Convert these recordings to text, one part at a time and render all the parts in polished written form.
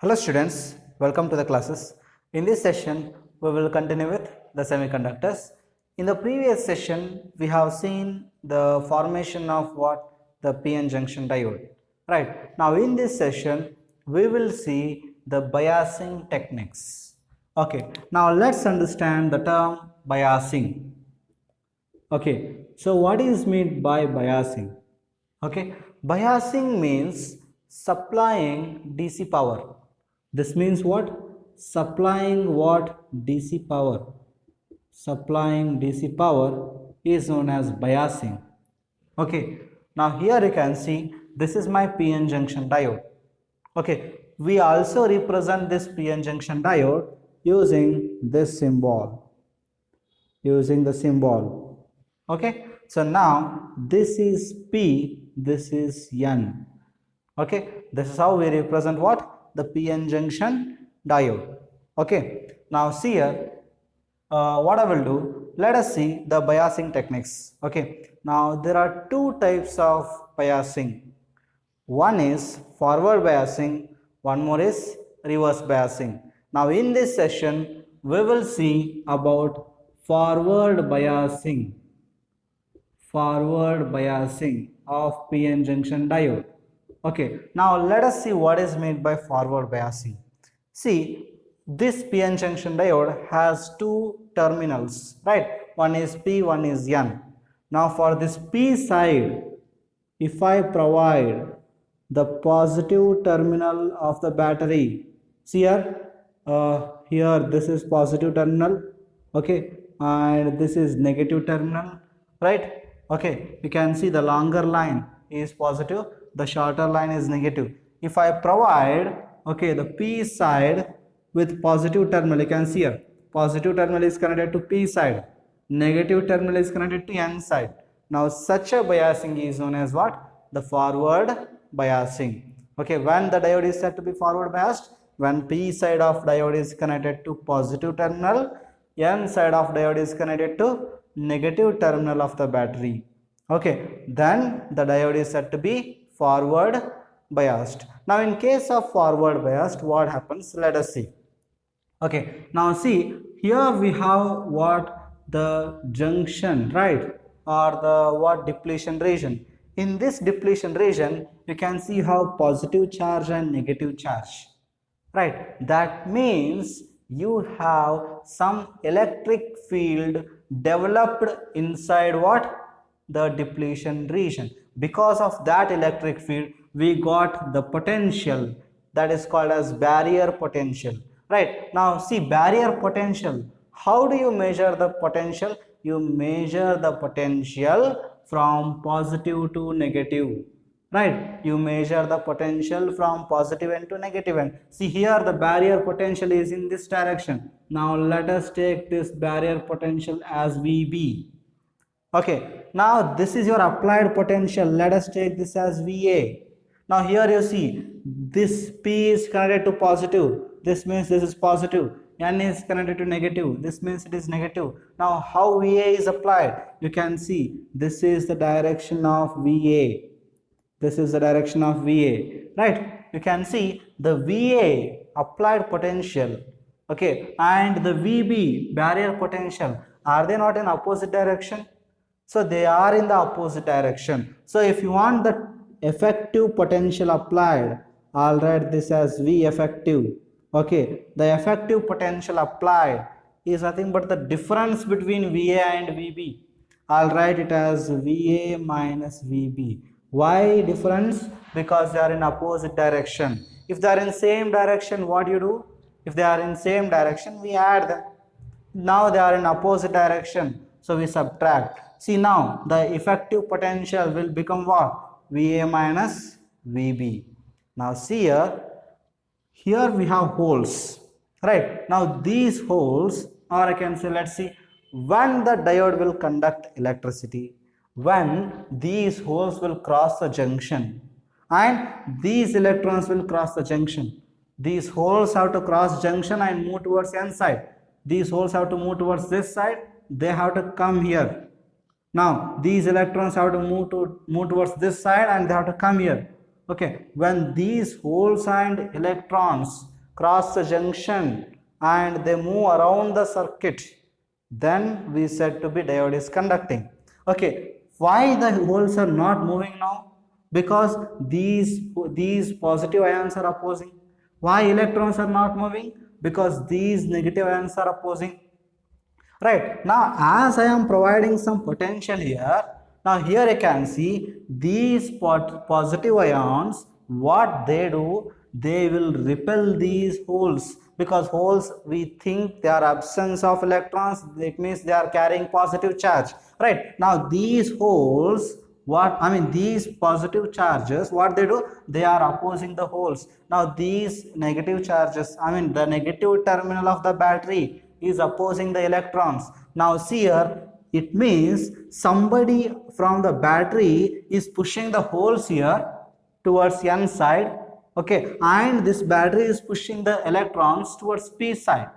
Hello students, welcome to the classes. In this session, we will continue with the semiconductors. In the previous session, we have seen the formation of what? The PN junction diode. Right. Now in this session, we will see the biasing techniques. Okay. Now let's understand the term biasing. Okay. So what is meant by biasing? Okay. Biasing means supplying DC power. This means what? Supplying what? DC power. Supplying DC power is known as biasing. Okay. Now here you can see this is my PN junction diode. Okay. We also represent this PN junction diode using this symbol. Using the symbol. Okay. So now this is P, this is N. Okay. This is how we represent what? The PN junction diode. Okay. Now see here, what I will do, let us see the biasing techniques. Okay. Now there are two types of biasing. One is forward biasing, one more is reverse biasing. Now in this session, we will see about forward biasing. Forward biasing of PN junction diode. Okay, now let us see what is meant by forward biasing. See, this PN junction diode has two terminals, right? One is P, one is N. Now for this P side, if I provide the positive terminal of the battery, see here, here this is positive terminal, okay, and this is negative terminal, right? Okay, you can see the longer line is positive, the shorter line is negative. If I provide, okay, the P side with positive terminal, you can see here, positive terminal is connected to P side, negative terminal is connected to N side. Now such a biasing is known as what? The forward biasing. Okay, when the diode is said to be forward biased, when P side of diode is connected to positive terminal, N side of diode is connected to negative terminal of the battery. Okay, then the diode is said to be forward biased. Now in case of forward biased, what happens? Let us see. Okay, now see, here we have what? The junction, right? Or the what? Depletion region. In this depletion region, you can see how positive charge and negative charge, right? That means you have some electric field developed inside what? The depletion region. Because of that electric field, we got the potential that is called as barrier potential, right? Now see, barrier potential, how do you measure the potential? You measure the potential from positive to negative, right? You measure the potential from positive end to negative end. See here, the barrier potential is in this direction. Now let us take this barrier potential as VB. Okay, now this is your applied potential. Let us take this as VA. Now here you see this P is connected to positive. This means this is positive. N is connected to negative. This means it is negative. Now how VA is applied? You can see this is the direction of VA. This is the direction of VA, right? You can see the VA applied potential, okay, and the VB barrier potential, are they not in opposite direction? So they are in the opposite direction. So if you want the effective potential applied, I'll write this as V effective. Okay, the effective potential applied is nothing but the difference between VA and VB. I'll write it as VA minus VB. Why difference? Because they are in opposite direction. If they are in same direction, what do you do? If they are in same direction, we add them. Now they are in opposite direction, so we subtract. See, now the effective potential will become what? VA minus VB. Now see here we have holes, right? Now these holes, or I can say, let's see, when the diode will conduct electricity, when these holes will cross the junction and these electrons will cross the junction. These holes have to cross junction and move towards N side. These holes have to move towards this side. They have to come here. Now these electrons have to move towards this side and they have to come here. Okay, when these holes and electrons cross the junction and they move around the circuit, then we said to be diode is conducting. Okay, why the holes are not moving now? Because these positive ions are opposing. Why electrons are not moving? Because these negative ions are opposing. Right, now as I am providing some potential here, now here I can see these positive ions, what they do, they will repel these holes, because holes we think they are absence of electrons, it means they are carrying positive charge. Right, now these holes, these positive charges, what they do, they are opposing the holes. Now these negative charges, the negative terminal of the battery is opposing the electrons. Now see here, it means somebody from the battery is pushing the holes here towards n side, okay, and this battery is pushing the electrons towards p side.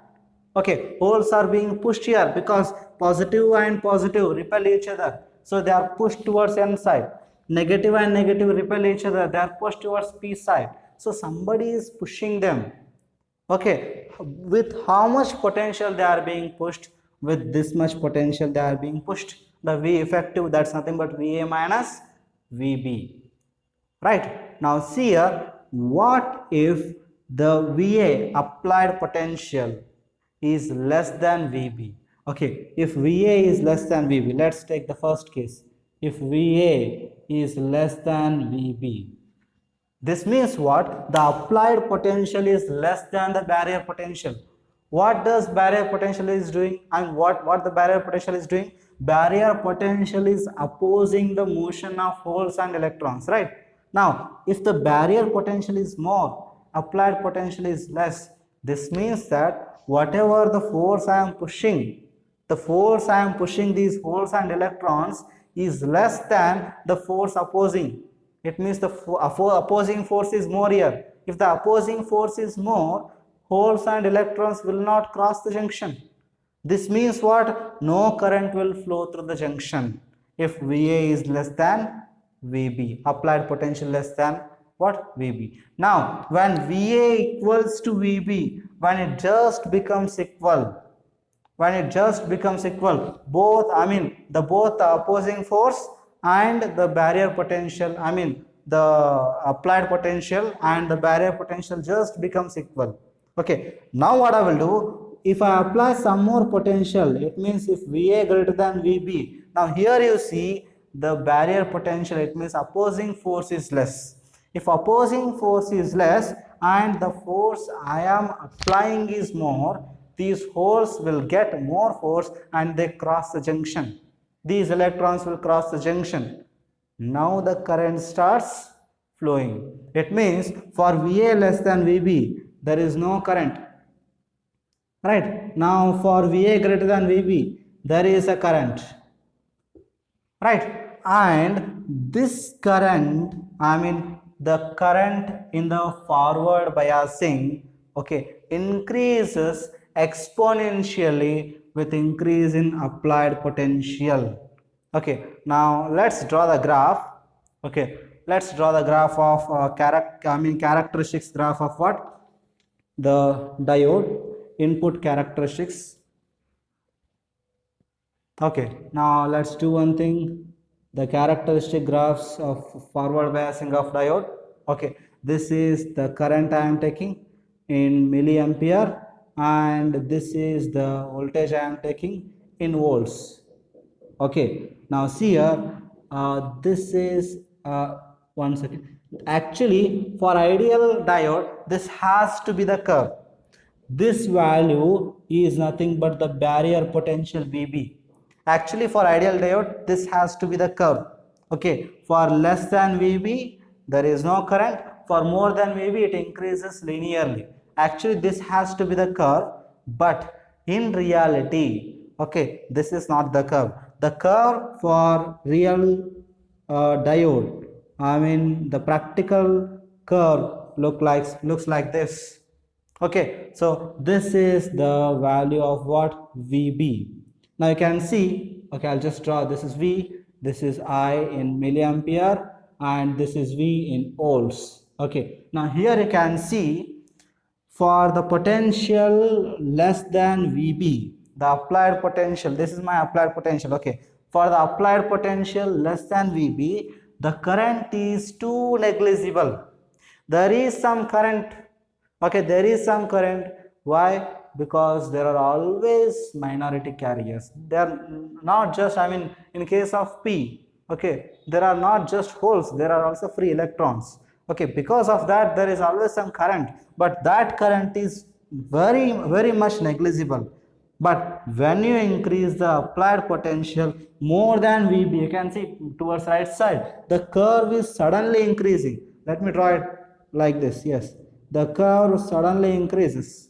Okay, holes are being pushed here because positive and positive repel each other, so they are pushed towards n side. Negative and negative repel each other, they are pushed towards p side. So somebody is pushing them. Okay, with how much potential they are being pushed? With this much potential they are being pushed. The V effective, that's nothing but VA minus VB. Right, now see here, what if the VA applied potential is less than VB? Okay, if VA is less than VB, let's take the first case. If VA is less than VB, this means what? The applied potential is less than the barrier potential. What does barrier potential is doing? And what the barrier potential is doing? Barrier potential is opposing the motion of holes and electrons, right? Now, if the barrier potential is more, applied potential is less, this means that whatever the force I am pushing, the force I am pushing these holes and electrons is less than the force opposing. It means the opposing force is more here. If the opposing force is more, holes and electrons will not cross the junction. This means what? No current will flow through the junction if VA is less than VB, applied potential less than what? VB. Now, when VA equals to VB, when it just becomes equal, both the opposing force and the barrier potential, the applied potential and the barrier potential just becomes equal. Okay, now what I will do, if I apply some more potential, it means if VA greater than VB, now here you see the barrier potential, it means opposing force is less. If opposing force is less and the force I am applying is more, these holes will get more force and they cross the junction. These electrons will cross the junction. Now the current starts flowing. It means for VA less than VB, there is no current. Right? Now for VA greater than VB, there is a current. Right? And this current, the current in the forward biasing, okay, increases exponentially with increase in applied potential. Okay, now let's draw the graph. Okay, let's draw the graph of characteristics graph of what? The diode input characteristics. Okay, now let's do one thing. The characteristic graphs of forward biasing of diode. Okay, this is the current I am taking in milliampere and this is the voltage I am taking in volts. Okay, now see here, this is one second. Actually, for ideal diode, this has to be the curve. This value is nothing but the barrier potential VB. Actually, for ideal diode, this has to be the curve. Okay, for less than VB, there is no current. For more than VB, it increases linearly. Actually, this has to be the curve, but in reality, okay, this is not the curve. The curve for real diode, the practical curve looks like this. Okay, so this is the value of what? VB. Now you can see, okay, I'll just draw, this is V, this is I in milliampere and this is V in volts. Okay, now here you can see for the potential less than VB, the applied potential, this is my applied potential, okay. For the applied potential less than VB, the current is too negligible. There is some current, okay, there is some current. Why? Because there are always minority carriers. They are not just, I mean, in case of P, okay, there are not just holes, there are also free electrons. Okay, because of that there is always some current, but that current is very much negligible. But when you increase the applied potential more than VB, you can see towards right side, the curve is suddenly increasing. Let me draw it like this. Yes, the curve suddenly increases.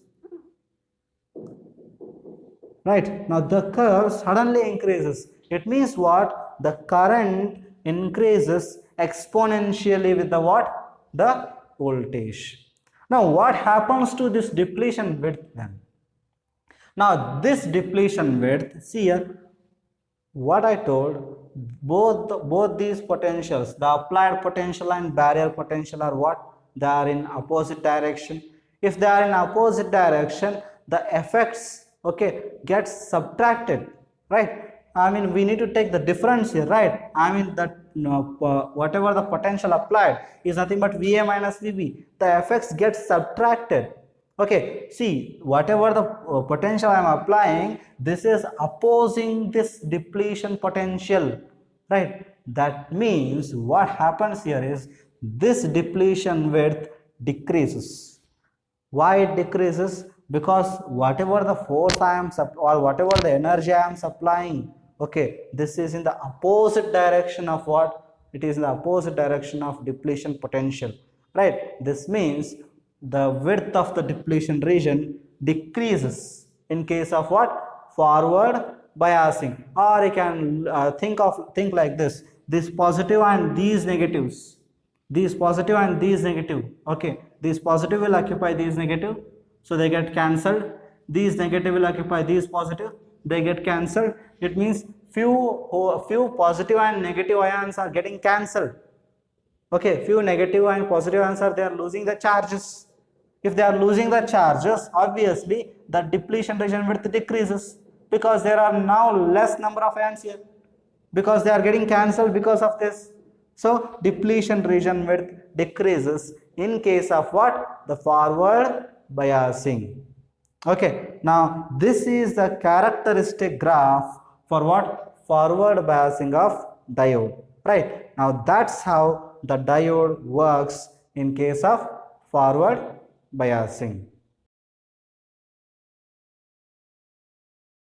Right, now the curve suddenly increases. It means what? The current increases exponentially with the what? The voltage. Now what happens to this depletion width then? Now this depletion width, see here, what I told, both these potentials, the applied potential and barrier potential are what? They are in opposite direction. If they are in opposite direction, the effects, okay, gets subtracted, right? I mean, we need to take the difference here, right? I mean that whatever the potential applied is nothing but VA minus VB. The effects get subtracted. Okay, see, whatever the potential I am applying, this is opposing this depletion potential, right? That means what happens here is this depletion width decreases. Why it decreases? Because whatever the force I am or whatever the energy I am supplying, okay, this is in the opposite direction of what? It is in the opposite direction of depletion potential, right? This means the width of the depletion region decreases in case of what? Forward biasing. Or you can think like this positive and these negatives, these positive and these negative, okay, these positive will occupy these negative, so they get cancelled. These negative will occupy these positive, they get cancelled. It means few positive and negative ions are getting cancelled. Okay, few negative and positive ions are, they are losing the charges. If they are losing the charges, obviously the depletion region width decreases, because there are now less number of ions here, because they are getting cancelled because of this. So depletion region width decreases in case of what? The forward biasing. Okay, now this is the characteristic graph for what? Forward biasing of diode, right? Now that's how the diode works in case of forward biasing.